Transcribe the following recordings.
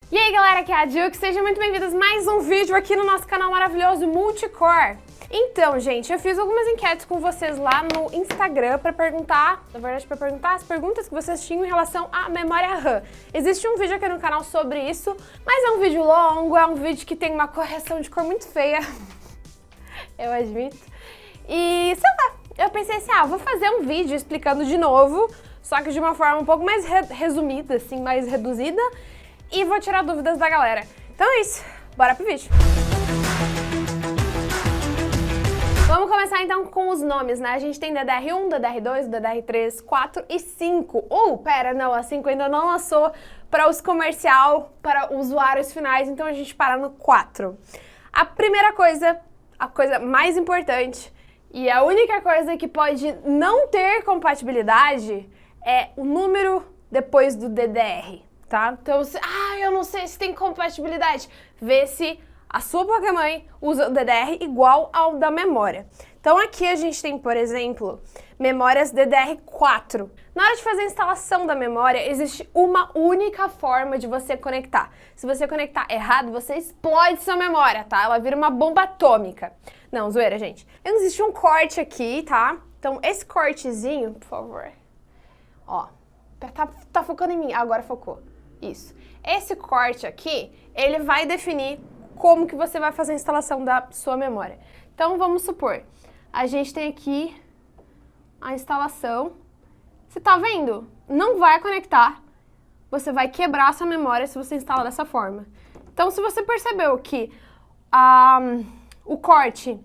E aí galera, aqui é a Ju, sejam muito bem-vindos a mais um vídeo aqui no nosso canal maravilhoso Multicore. Então, gente, eu fiz algumas enquetes com vocês lá no Instagram pra perguntar, na verdade pra perguntar as perguntas que vocês tinham em relação à memória RAM. Existe um vídeo aqui no canal sobre isso, mas é um vídeo longo, é um vídeo que tem uma correção de cor muito feia, eu admito. E, sei lá, eu pensei assim, vou fazer um vídeo explicando de novo, só que de uma forma um pouco mais resumida, assim, mais reduzida, e vou tirar dúvidas da galera. Então é isso, bora pro vídeo. Vamos começar então com os nomes, né? A gente tem DDR1, DDR2, DDR3, 4 e 5. Pera, não, a 5 ainda não lançou para os comercial, para usuários finais, então a gente para no 4. A primeira coisa, a coisa mais importante, e a única coisa que pode não ter compatibilidade é o número depois do DDR. Tá? Então, eu não sei se tem compatibilidade. Vê se a sua placa-mãe usa o DDR igual ao da memória. Então aqui a gente tem, por exemplo, memórias DDR4. Na hora de fazer a instalação da memória, existe uma única forma de você conectar. Se você conectar errado, você explode sua memória, tá? Ela vira uma bomba atômica. Não, zoeira, gente. Existe um corte aqui, tá? Então esse cortezinho, por favor. Ó, tá focando em mim. Agora focou. Isso. Esse corte aqui, ele vai definir como que você vai fazer a instalação da sua memória. Então, vamos supor, a gente tem aqui a instalação. Você tá vendo? Não vai conectar. Você vai quebrar a sua memória se você instalar dessa forma. Então, se você percebeu que o corte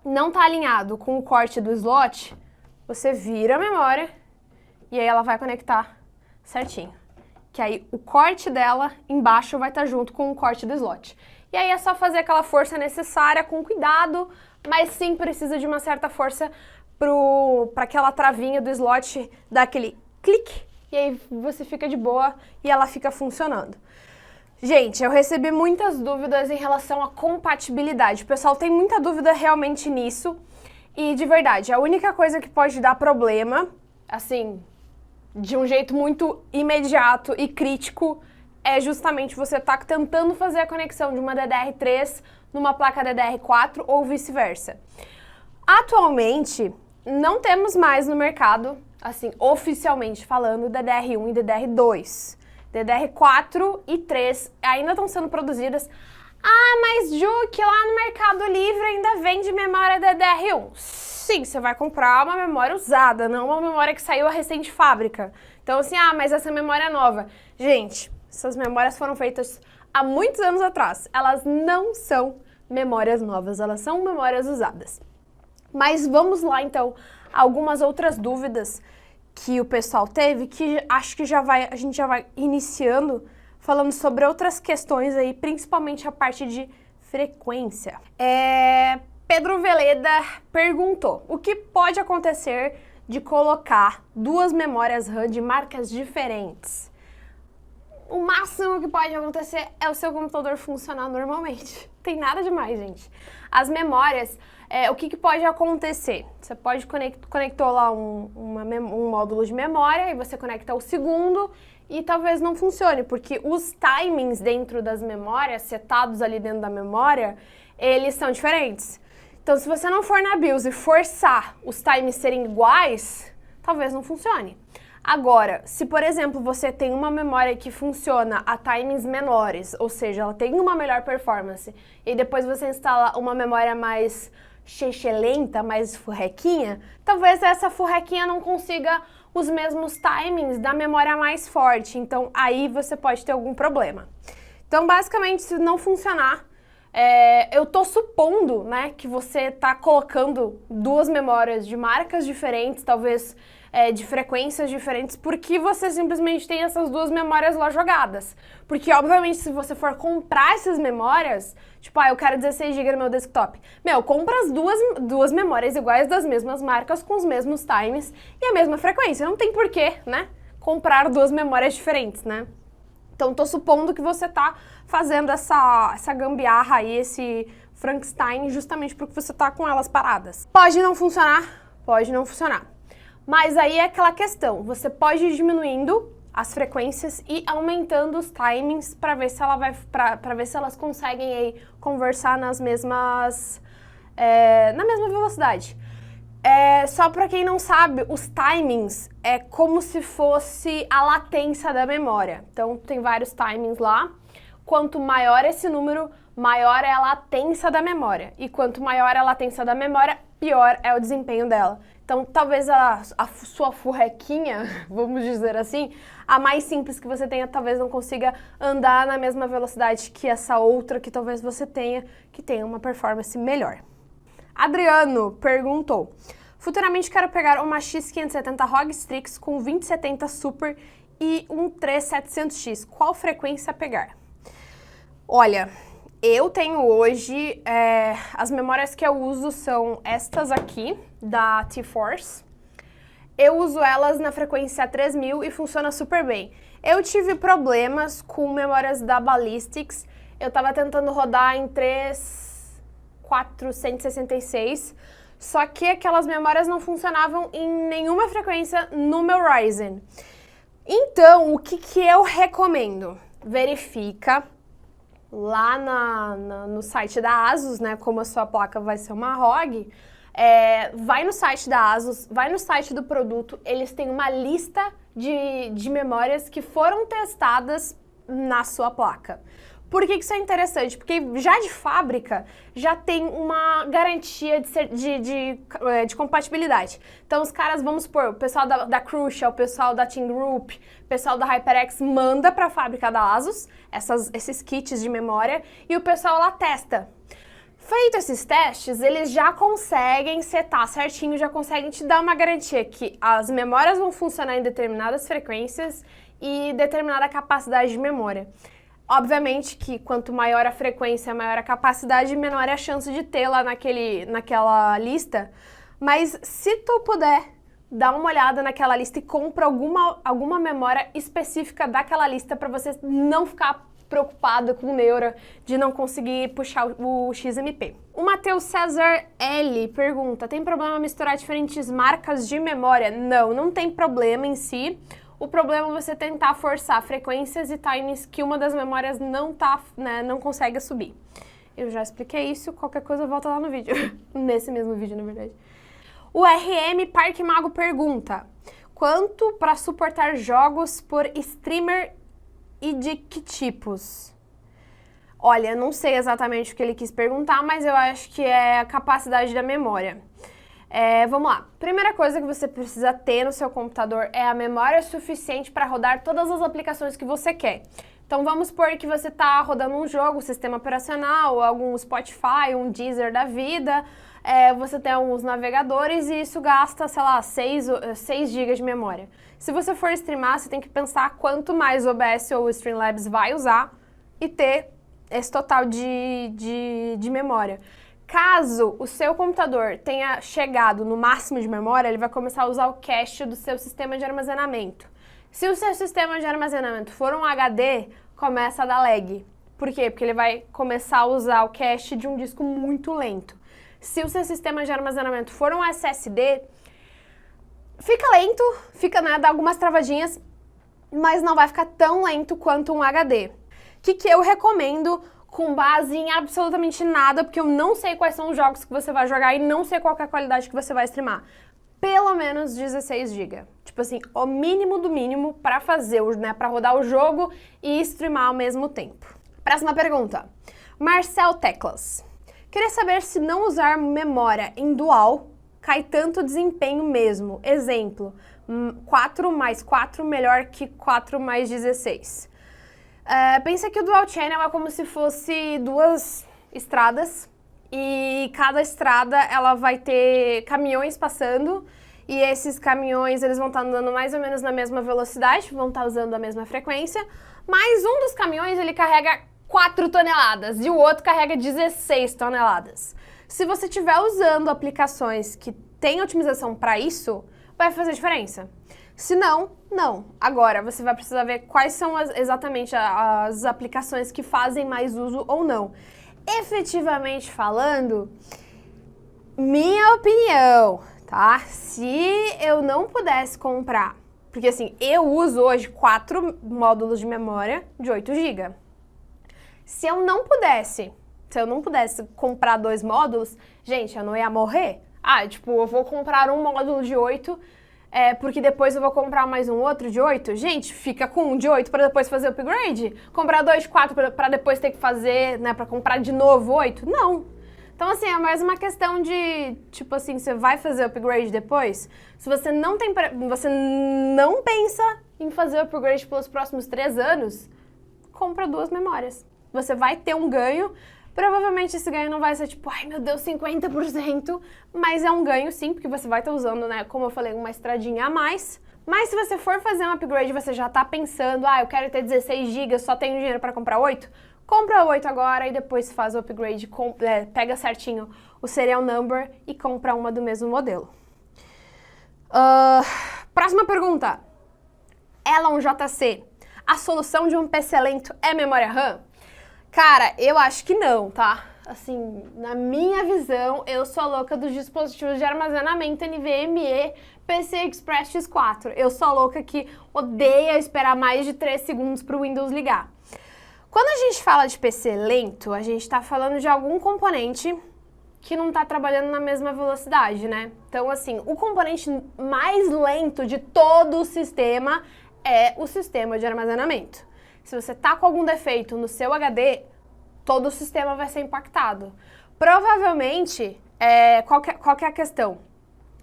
não tá alinhado com o corte do slot, você vira a memória e aí ela vai conectar certinho. Que aí o corte dela embaixo vai estar junto com o corte do slot. E aí é só fazer aquela força necessária com cuidado, mas sim precisa de uma certa força para aquela travinha do slot dar aquele clique, e aí você fica de boa e ela fica funcionando. Gente, eu recebi muitas dúvidas em relação à compatibilidade. O pessoal tem muita dúvida realmente nisso. E de verdade, a única coisa que pode dar problema, assim, de um jeito muito imediato e crítico, é justamente você estar tentando fazer a conexão de uma DDR3 numa placa DDR4 ou vice-versa. Atualmente, não temos mais no mercado, assim, oficialmente falando, DDR1 e DDR2. DDR4 e 3 ainda estão sendo produzidas. Mas Ju, que lá no Mercado Livre ainda vende memória DDR1. Sim, você vai comprar uma memória usada, não uma memória que saiu recente de fábrica. Então assim, mas essa memória é nova. Gente, essas memórias foram feitas há muitos anos atrás. Elas não são memórias novas, elas são memórias usadas. Mas vamos lá então, algumas outras dúvidas que o pessoal teve, que acho que a gente já vai iniciando falando sobre outras questões aí, principalmente a parte de frequência. Pedro Veleda perguntou, o que pode acontecer de colocar duas memórias RAM de marcas diferentes? O máximo que pode acontecer é o seu computador funcionar normalmente. Não tem nada demais, gente. As memórias, o que pode acontecer? Você pode conectou lá um módulo de memória e você conecta o segundo e talvez não funcione, porque os timings dentro das memórias, setados ali dentro da memória, eles são diferentes. Então, se você não for na BIOS e forçar os times serem iguais, talvez não funcione. Agora, se por exemplo você tem uma memória que funciona a timings menores, ou seja, ela tem uma melhor performance, e depois você instala uma memória mais lenta, mais furrequinha, talvez essa furrequinha não consiga os mesmos timings da memória mais forte, então aí você pode ter algum problema. Então, basicamente, se não funcionar, eu tô supondo, né, que você tá colocando duas memórias de marcas diferentes, talvez de frequências diferentes, porque você simplesmente tem essas duas memórias lá jogadas. Porque, obviamente, se você for comprar essas memórias, tipo, eu quero 16 GB no meu desktop. Compra as duas memórias iguais das mesmas marcas, com os mesmos times e a mesma frequência. Não tem porquê, né, comprar duas memórias diferentes, né? Então, tô supondo que você tá fazendo essa gambiarra aí, esse Frankenstein, justamente porque você tá com elas paradas. Pode não funcionar, pode não funcionar. Mas aí é aquela questão, você pode ir diminuindo as frequências e aumentando os timings para ver se ela para ver se elas conseguem aí conversar na mesma velocidade. Só para quem não sabe, os timings é como se fosse a latência da memória. Então tem vários timings lá. Quanto maior esse número, maior é a latência da memória. E quanto maior é a latência da memória, pior é o desempenho dela. Então, talvez a sua furrequinha, vamos dizer assim, a mais simples que você tenha, talvez não consiga andar na mesma velocidade que essa outra que talvez você tenha, que tenha uma performance melhor. Adriano perguntou: futuramente quero pegar uma X570 ROG Strix com 2070 Super e um 3700X. Qual frequência pegar? Olha, eu tenho hoje, as memórias que eu uso são estas aqui, da T-Force. Eu uso elas na frequência 3000 e funciona super bem. Eu tive problemas com memórias da Ballistix. Eu tava tentando rodar em 3466, só que aquelas memórias não funcionavam em nenhuma frequência no meu Ryzen. Então, o que eu recomendo? Verifica lá no site da ASUS, né, como a sua placa vai ser uma ROG, vai no site da ASUS, vai no site do produto, eles têm uma lista de memórias que foram testadas na sua placa. Por que isso é interessante? Porque já de fábrica, já tem uma garantia de compatibilidade. Então os caras, vamos supor, o pessoal da Crucial, o pessoal da Team Group, o pessoal da HyperX manda para a fábrica da ASUS esses kits de memória e o pessoal lá testa. Feito esses testes, eles já conseguem setar certinho, já conseguem te dar uma garantia que as memórias vão funcionar em determinadas frequências e determinada capacidade de memória. Obviamente que quanto maior a frequência, maior a capacidade, menor é a chance de ter lá naquela lista. Mas se tu puder, dá uma olhada naquela lista e compra alguma memória específica daquela lista para você não ficar preocupado com neura de não conseguir puxar o XMP. O Matheus César L pergunta: tem problema misturar diferentes marcas de memória? Não, não tem problema em si. O problema é você tentar forçar frequências e times que uma das memórias não consegue subir. Eu já expliquei isso, qualquer coisa volta lá no vídeo. Nesse mesmo vídeo, na verdade. O RM Parque Mago pergunta: quanto para suportar jogos por streamer e de que tipos? Olha, não sei exatamente o que ele quis perguntar, mas eu acho que é a capacidade da memória. Vamos lá. Primeira coisa que você precisa ter no seu computador é a memória suficiente para rodar todas as aplicações que você quer. Então vamos supor que você está rodando um jogo, um sistema operacional, algum Spotify, um Deezer da vida, você tem alguns navegadores e isso gasta, sei lá, 6 GB de memória. Se você for streamar, você tem que pensar quanto mais o OBS ou o Streamlabs vai usar e ter esse total de memória. Caso o seu computador tenha chegado no máximo de memória, ele vai começar a usar o cache do seu sistema de armazenamento. Se o seu sistema de armazenamento for um HD, começa a dar lag. Por quê? Porque ele vai começar a usar o cache de um disco muito lento. Se o seu sistema de armazenamento for um SSD, fica lento, dá algumas travadinhas, mas não vai ficar tão lento quanto um HD. O que eu recomendo com base em absolutamente nada, porque eu não sei quais são os jogos que você vai jogar e não sei qual é a qualidade que você vai streamar. Pelo menos 16 GB. Tipo assim, o mínimo do mínimo para fazer, para rodar o jogo e streamar ao mesmo tempo. Próxima pergunta. Marcel Teclas. Queria saber se não usar memória em dual cai tanto desempenho mesmo. Exemplo, 4 mais 4 melhor que 4 mais 16. Pensa que o Dual Channel é como se fosse duas estradas e cada estrada ela vai ter caminhões passando e esses caminhões eles vão estar andando mais ou menos na mesma velocidade, vão estar usando a mesma frequência, mas um dos caminhões ele carrega 4 toneladas e o outro carrega 16 toneladas. Se você estiver usando aplicações que têm otimização para isso, vai fazer diferença. Se não, não. Agora, você vai precisar ver quais são exatamente as aplicações que fazem mais uso ou não. Efetivamente falando, minha opinião, tá? Se eu não pudesse comprar Porque assim, eu uso hoje 4 módulos de memória de 8 GB. Se eu não pudesse comprar 2 módulos, gente, eu não ia morrer. Tipo, eu vou comprar um módulo de 8, porque depois eu vou comprar mais um outro de 8. Gente, fica com um de 8 para depois fazer upgrade? Comprar 2 de 4 para depois ter que fazer, né, para comprar de novo 8? Não. Então, assim, é mais uma questão de, tipo assim, você vai fazer upgrade depois? Se você não pensa em fazer upgrade pelos próximos 3 anos, compra 2 memórias. Você vai ter um ganho. Provavelmente esse ganho não vai ser tipo, ai meu Deus, 50%, mas é um ganho sim, porque você vai estar usando, né, como eu falei, uma estradinha a mais. Mas se você for fazer um upgrade e você já tá pensando, eu quero ter 16 GB, só tenho dinheiro para comprar 8, compra 8 agora e depois faz o upgrade, pega certinho o serial number e compra uma do mesmo modelo. Próxima pergunta. Elon JC, a solução de um PC lento é memória RAM? Cara, eu acho que não, tá? Assim, na minha visão, eu sou a louca dos dispositivos de armazenamento NVMe PCI Express X4. Eu sou a louca que odeia esperar mais de 3 segundos para o Windows ligar. Quando a gente fala de PC lento, a gente está falando de algum componente que não está trabalhando na mesma velocidade, né? Então, assim, o componente mais lento de todo o sistema é o sistema de armazenamento. Se você está com algum defeito no seu HD, todo o sistema vai ser impactado. Provavelmente, qual que é a questão?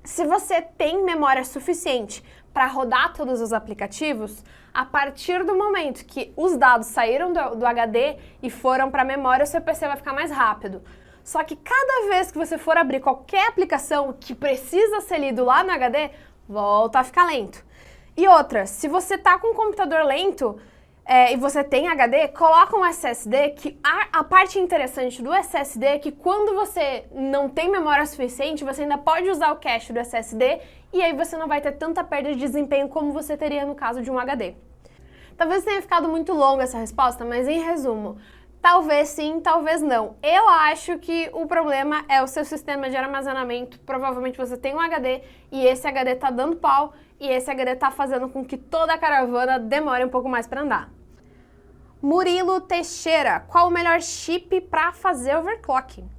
Se você tem memória suficiente para rodar todos os aplicativos, a partir do momento que os dados saíram do HD e foram para a memória, o seu PC vai ficar mais rápido. Só que cada vez que você for abrir qualquer aplicação que precisa ser lido lá no HD, volta a ficar lento. E outra, se você está com um computador lento, e você tem HD, coloca um SSD, que a parte interessante do SSD é que quando você não tem memória suficiente, você ainda pode usar o cache do SSD e aí você não vai ter tanta perda de desempenho como você teria no caso de um HD. Talvez tenha ficado muito longa essa resposta, mas em resumo, talvez sim, talvez não. Eu acho que o problema é o seu sistema de armazenamento. Provavelmente você tem um HD e esse HD tá dando pau e esse HD tá fazendo com que toda a caravana demore um pouco mais para andar. Murilo Teixeira, qual o melhor chip para fazer overclocking?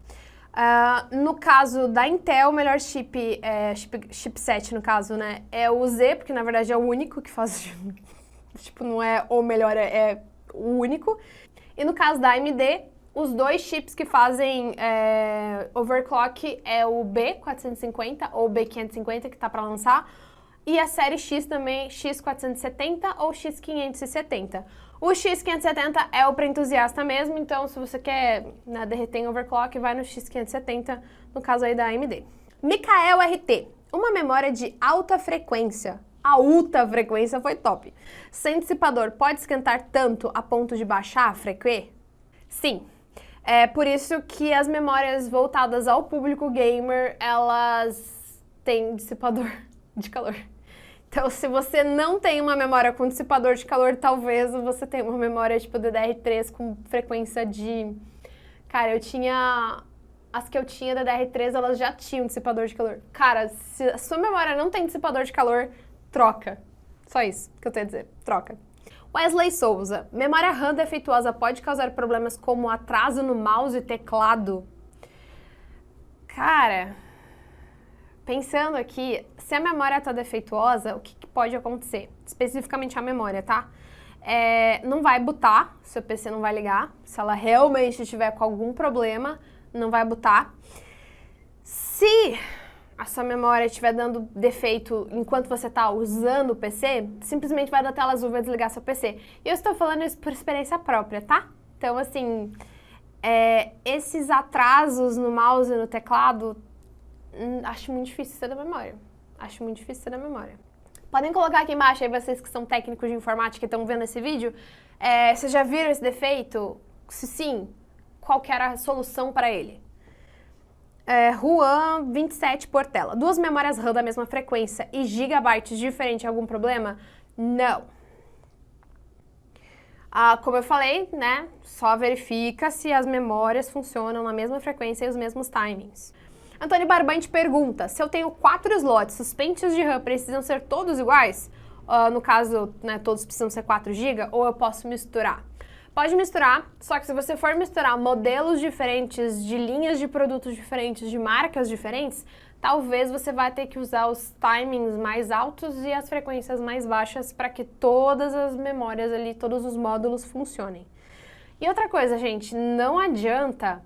No caso da Intel, o melhor chipset, no caso, né, é o Z, porque na verdade é o único que faz, tipo, não é o melhor, é o único. E no caso da AMD, os 2 chips que fazem overclock é o B450 ou B550, que tá para lançar, e a série X também, X470 ou X570. O X570 é o para entusiasta mesmo, então se você quer, né, derreter em overclock, vai no X570, no caso aí da AMD. Mikael RT, uma memória de alta frequência. A alta frequência foi top. Sem dissipador, pode esquentar tanto a ponto de baixar a frequência? Sim. É por isso que as memórias voltadas ao público gamer, elas têm dissipador de calor. Então, se você não tem uma memória com dissipador de calor, talvez você tenha uma memória tipo DDR3 com frequência de... Cara, as que eu tinha da DDR3, elas já tinham dissipador de calor. Cara, se a sua memória não tem dissipador de calor, troca. Só isso que eu tenho a dizer. Troca. Wesley Souza. Memória RAM defeituosa pode causar problemas como atraso no mouse e teclado? Cara, pensando aqui, se a memória está defeituosa, o que pode acontecer? Especificamente a memória, tá? Não vai bootar, seu PC não vai ligar. Se ela realmente estiver com algum problema, não vai bootar. Se a sua memória estiver dando defeito enquanto você está usando o PC, simplesmente vai dar tela azul e vai desligar seu PC. E eu estou falando isso por experiência própria, tá? Então, assim, esses atrasos no mouse e no teclado, acho muito difícil ser da memória. Acho muito difícil ser da memória. Podem colocar aqui embaixo, aí vocês que são técnicos de informática e estão vendo esse vídeo, vocês já viram esse defeito? Se sim, qual que era a solução para ele? Juan 27 Portela. 2 memórias RAM da mesma frequência e gigabytes diferentes, algum problema? Não. Como eu falei, né? Só verifica se as memórias funcionam na mesma frequência e os mesmos timings. Antônio Barbante pergunta, se eu tenho 4 slots, os pentes de RAM precisam ser todos iguais? no caso, né, todos precisam ser 4 GB, ou eu posso misturar. Pode misturar, só que se você for misturar modelos diferentes, de linhas de produtos diferentes, de marcas diferentes, talvez você vai ter que usar os timings mais altos e as frequências mais baixas para que todas as memórias ali, todos os módulos funcionem. E outra coisa, gente, não adianta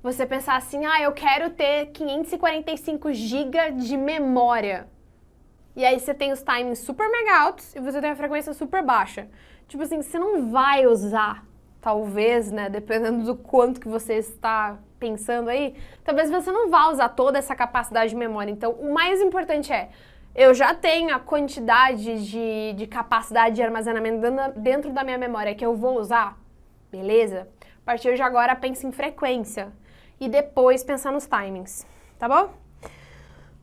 você pensar assim, eu quero ter 545 GB de memória. E aí você tem os timings super mega altos e você tem a frequência super baixa. Tipo assim, você não vai usar, talvez, né, dependendo do quanto que você está pensando aí, talvez você não vá usar toda essa capacidade de memória. Então, o mais importante eu já tenho a quantidade de capacidade de armazenamento dentro da minha memória que eu vou usar, beleza? A partir de agora, pense em frequência e depois pensar nos timings, tá bom?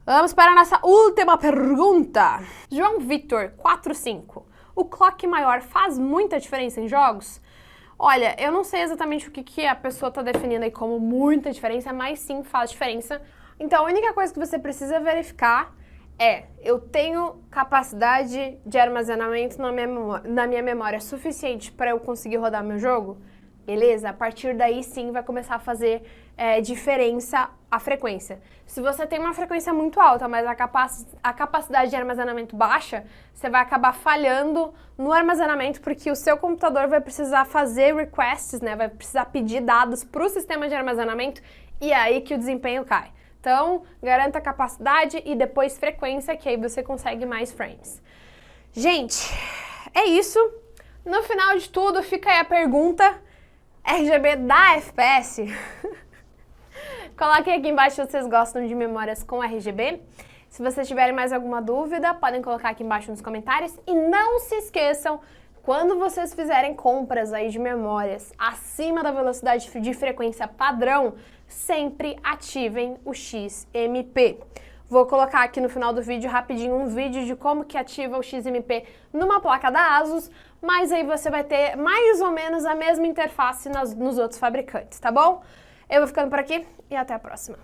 Vamos para a nossa última pergunta. João Vitor, 45. O clock maior faz muita diferença em jogos? Olha, eu não sei exatamente o que a pessoa está definindo aí como muita diferença, mas sim faz diferença. Então, a única coisa que você precisa verificar eu tenho capacidade de armazenamento na minha memória suficiente para eu conseguir rodar meu jogo? Beleza? A partir daí sim vai começar a fazer diferença a frequência. Se você tem uma frequência muito alta, mas a capacidade de armazenamento baixa, você vai acabar falhando no armazenamento porque o seu computador vai precisar fazer requests, né? Vai precisar pedir dados para o sistema de armazenamento e é aí que o desempenho cai. Então, garanta a capacidade e depois frequência, que aí você consegue mais frames. Gente, é isso. No final de tudo, fica aí a pergunta: RGB dá FPS? Coloquem aqui embaixo se vocês gostam de memórias com RGB. Se vocês tiverem mais alguma dúvida, podem colocar aqui embaixo nos comentários. E não se esqueçam, quando vocês fizerem compras aí de memórias acima da velocidade de frequência padrão, sempre ativem o XMP. Vou colocar aqui no final do vídeo rapidinho um vídeo de como que ativa o XMP numa placa da ASUS, mas aí você vai ter mais ou menos a mesma interface nos outros fabricantes, tá bom? Eu vou ficando por aqui e até a próxima.